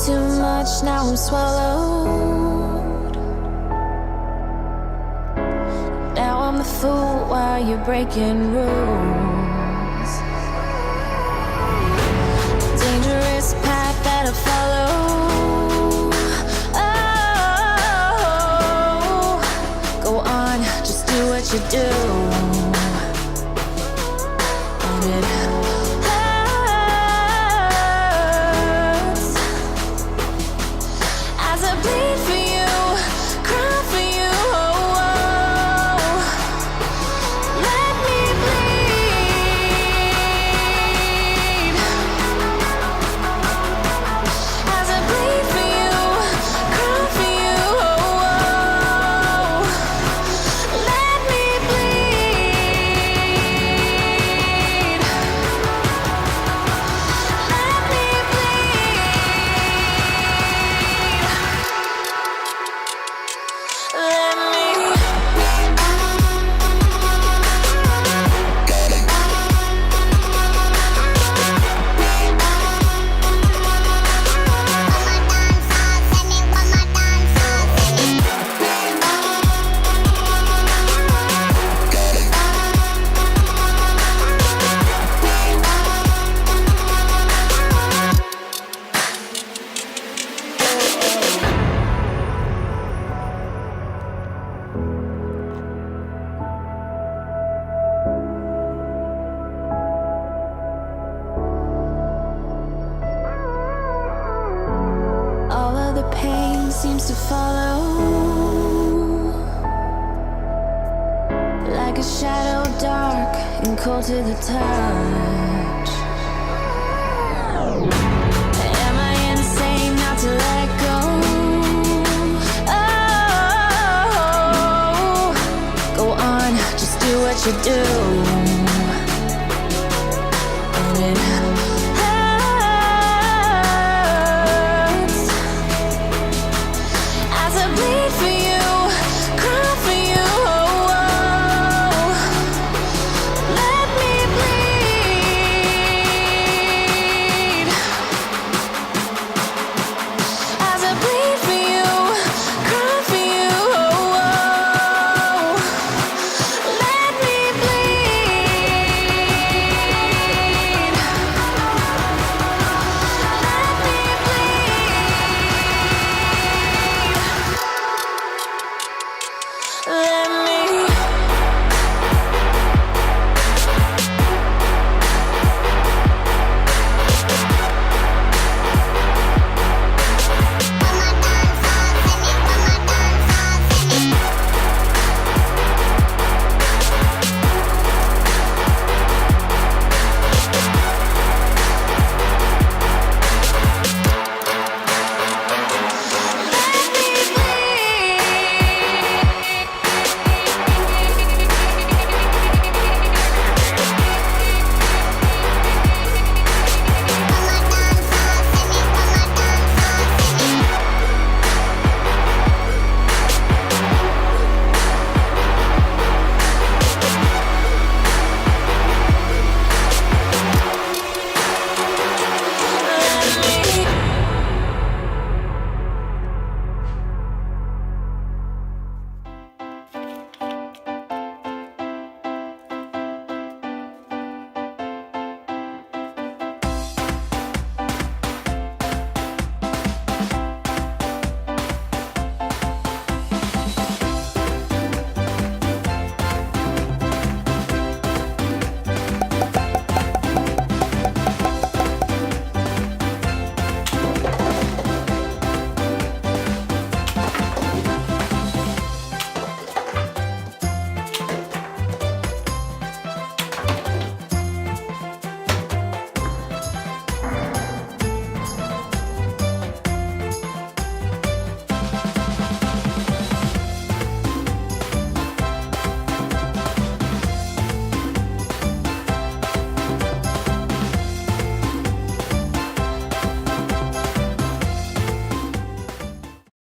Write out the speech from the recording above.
too much, now I'm swallowed. Now I'm the fool while you're breaking rules. Dangerous path that I follow. Oh, go on, just do what you do. And it hurts as I bleed for you, cry for you. Oh, oh. Let me bleed as I bleed for you, cry for you. Oh, oh. Let me bleed. Let me all of the pain seems to follow like a shadow, dark and cold to the touch. Am I insane not to let go? Oh, go on, just do what you do. And it